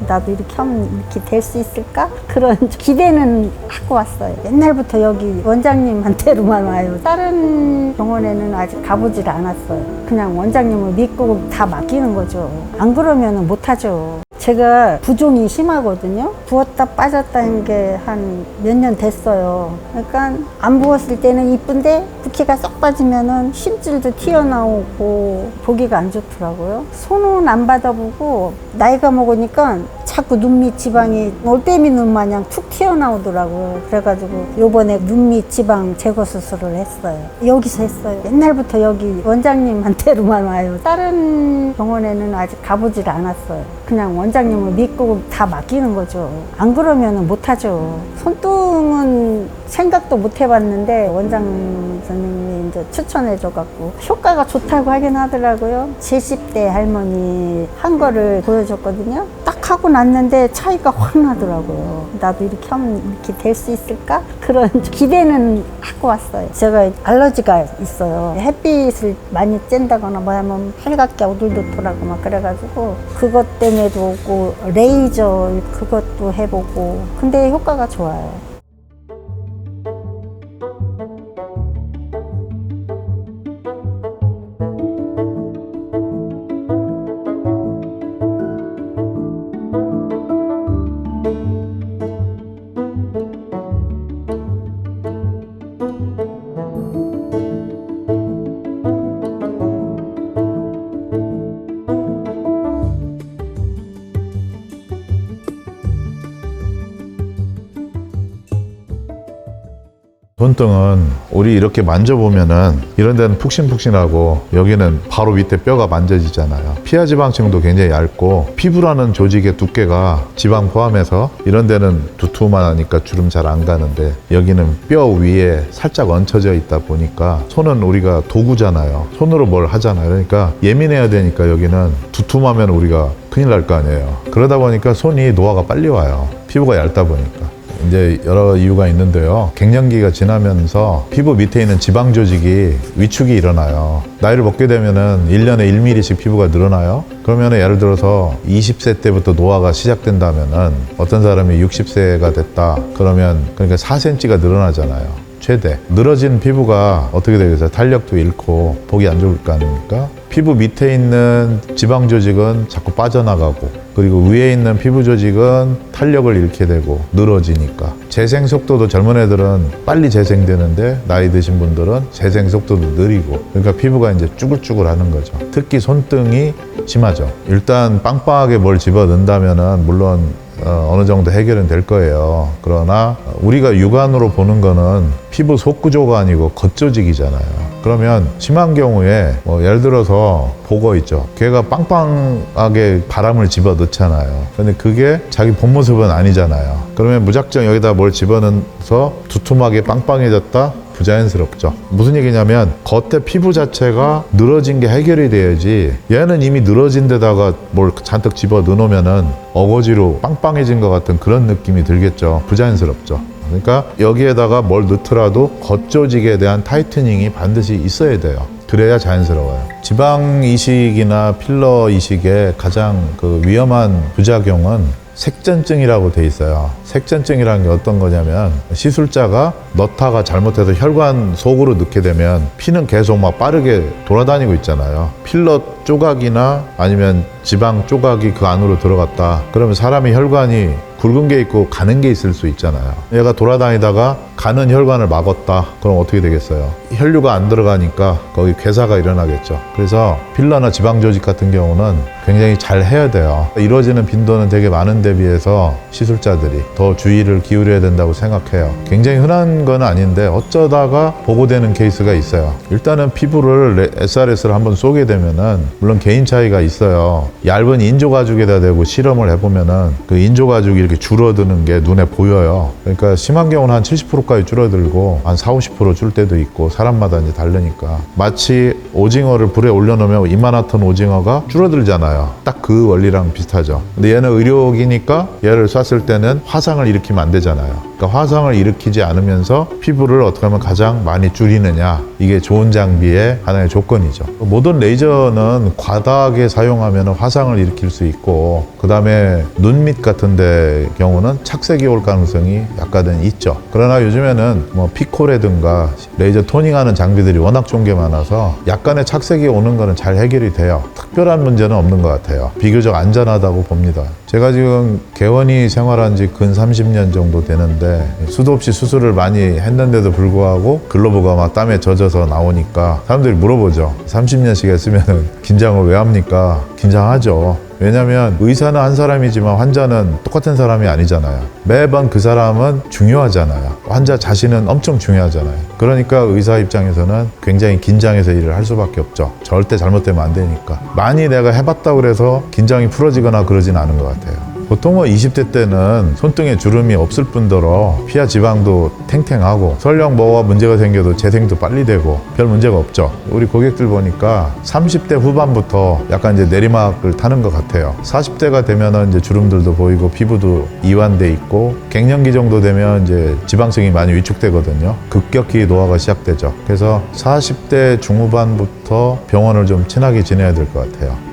나도 이렇게 하면 이렇게 될 수 있을까? 그런 기대는 하고 왔어요. 옛날부터 여기 원장님한테로만 와요. 다른 병원에는 아직 가보질 않았어요. 그냥 원장님을 믿고 다 맡기는 거죠. 안 그러면 못하죠. 제가 부종이 심하거든요. 부었다 빠졌다는 게 한 몇 년 됐어요. 그러니까 안 부었을 때는 이쁜데 붓기가 쏙 빠지면은 심줄도 튀어나오고 보기가 안 좋더라고요. 손은 안 받아보고 나이가 먹으니까 자꾸 눈밑 지방이 올빼미 눈 마냥 툭 튀어나오더라고요. 그래가지고 요번에 눈밑 지방 제거 수술을 했어요. 여기서 했어요. 옛날부터 여기 원장님한테로만 와요. 다른 병원에는 아직 가보질 않았어요. 그냥 원장님을 믿고 다 맡기는 거죠. 안 그러면 못하죠. 손등은 생각도 못 해봤는데 원장 선생님이 이제 추천해줘갖고 효과가 좋다고 하긴 하더라고요. 70대 할머니 한 거를 보여줬거든요. 딱 하고 났는데 차이가 확 나더라고요. 나도 이렇게 하면 이렇게 될 수 있을까? 그런 기대는 하고 왔어요. 제가 알러지가 있어요. 햇빛을 많이 쬐다거나 뭐 하면 빨갛게 오돌도돌하고 막 그래가지고 그것 때문에도 오고 레이저 그것도 해보고 근데 효과가 좋아요. 손등은 우리 이렇게 만져보면은 이런 데는 푹신푹신하고 여기는 바로 밑에 뼈가 만져지잖아요. 피하지방층도 굉장히 얇고 피부라는 조직의 두께가 지방 포함해서 이런 데는 두툼하니까 주름 잘 안 가는데 여기는 뼈 위에 살짝 얹혀져 있다 보니까 손은 우리가 도구잖아요. 손으로 뭘 하잖아요. 그러니까 예민해야 되니까 여기는 두툼하면 우리가 큰일 날 거 아니에요. 그러다 보니까 손이 노화가 빨리 와요. 피부가 얇다 보니까. 이제 여러 이유가 있는데요. 갱년기가 지나면서 피부 밑에 있는 지방 조직이 위축이 일어나요. 나이를 먹게 되면은 1년에 1mm씩 피부가 늘어나요. 그러면은 예를 들어서 20세 때부터 노화가 시작된다면은 어떤 사람이 60세가 됐다. 그러면 그러니까 4cm가 늘어나잖아요. 최대. 늘어진 피부가 어떻게 되겠어요? 탄력도 잃고 보기 안 좋을 거 아닙니까? 피부 밑에 있는 지방 조직은 자꾸 빠져나가고 그리고 위에 있는 피부 조직은 탄력을 잃게 되고 늘어지니까 재생 속도도 젊은 애들은 빨리 재생되는데 나이 드신 분들은 재생 속도도 느리고 그러니까 피부가 이제 쭈글쭈글 하는 거죠. 특히 손등이 심하죠. 일단 빵빵하게 뭘 집어 넣는다면은 물론 어느 정도 해결은 될 거예요. 그러나 우리가 육안으로 보는 거는 피부 속구조가 아니고 겉조직이잖아요. 그러면 심한 경우에 뭐 예를 들어서 보거 있죠. 걔가 빵빵하게 바람을 집어 넣잖아요. 근데 그게 자기 본 모습은 아니잖아요. 그러면 무작정 여기다 뭘 집어넣어서 두툼하게 빵빵해졌다? 부자연스럽죠. 무슨 얘기냐면 겉에 피부 자체가 늘어진 게 해결이 돼야지 얘는 이미 늘어진 데다가 뭘 잔뜩 집어 넣으면은 어거지로 빵빵해진 것 같은 그런 느낌이 들겠죠. 부자연스럽죠. 그러니까 여기에다가 뭘 넣더라도 겉조직에 대한 타이트닝이 반드시 있어야 돼요. 그래야 자연스러워요. 지방 이식이나 필러 이식의 가장 위험한 부작용은 색전증이라고 돼 있어요. 색전증이라는 게 어떤 거냐면 시술자가 넣다가 잘못해서 혈관 속으로 넣게 되면 피는 계속 막 빠르게 돌아다니고 있잖아요. 필러 조각이나 아니면 지방 조각이 그 안으로 들어갔다. 그러면 사람이 혈관이 굵은 게 있고 가는 게 있을 수 있잖아요. 얘가 돌아다니다가 가는 혈관을 막았다. 그럼 어떻게 되겠어요? 혈류가 안 들어가니까 거기 괴사가 일어나겠죠. 그래서 필러나 지방 조직 같은 경우는 굉장히 잘 해야 돼요. 이루어지는 빈도는 되게 많은 데 비해서 시술자들이 더 주의를 기울여야 된다고 생각해요. 굉장히 흔한 건 아닌데 어쩌다가 보고되는 케이스가 있어요. 일단은 피부를 SRS를 한번 쏘게 되면은 물론 개인 차이가 있어요. 얇은 인조가죽에다 대고 실험을 해보면은 그 인조가죽이 이렇게 줄어드는 게 눈에 보여요. 그러니까 심한 경우는 한 70%까지 줄어들고 한 40~50% 줄 때도 있고 사람마다 이제 다르니까 마치 오징어를 불에 올려놓으면 이만한 오징어가 줄어들잖아요. 딱 그 원리랑 비슷하죠. 근데 얘는 의료기니까 얘를 쐈을 때는 화상을 일으키면 안 되잖아요. 그러니까 화상을 일으키지 않으면서 피부를 어떻게 하면 가장 많이 줄이느냐, 이게 좋은 장비의 하나의 조건이죠. 모던 레이저는 과다하게 사용하면 화상을 일으킬 수 있고, 그 다음에 눈 밑 같은 데 경우는 착색이 올 가능성이 약간은 있죠. 그러나 요즘에는 뭐 피코라든가 레이저 토닝하는 장비들이 워낙 좋은 게 많아서 약간의 착색이 오는 거는 잘 해결이 돼요. 특별한 문제는 없는 것 같아요. 비교적 안전하다고 봅니다. 제가 지금 개원이 생활한 지 근 30년 정도 되는데 수도 없이 수술을 많이 했는데도 불구하고 글러브가 막 땀에 젖어서 나오니까 사람들이 물어보죠. 30년씩 했으면 긴장을 왜 합니까? 긴장하죠. 왜냐하면 의사는 한 사람이지만 환자는 똑같은 사람이 아니잖아요. 매번 그 사람은 중요하잖아요. 환자 자신은 엄청 중요하잖아요. 그러니까 의사 입장에서는 굉장히 긴장해서 일을 할 수밖에 없죠. 절대 잘못되면 안 되니까. 많이 내가 해봤다고 해서 긴장이 풀어지거나 그러진 않은 것 같아요. 보통은 20대 때는 손등에 주름이 없을 뿐더러 피하 지방도 탱탱하고 설령 뭐가 문제가 생겨도 재생도 빨리 되고 별 문제가 없죠. 우리 고객들 보니까 30대 후반부터 약간 이제 내리막을 타는 것 같아요. 40대가 되면은 이제 주름들도 보이고 피부도 이완돼 있고 갱년기 정도 되면 이제 지방층이 많이 위축되거든요. 급격히 노화가 시작되죠. 그래서 40대 중후반부터 병원을 좀 친하게 지내야 될 것 같아요.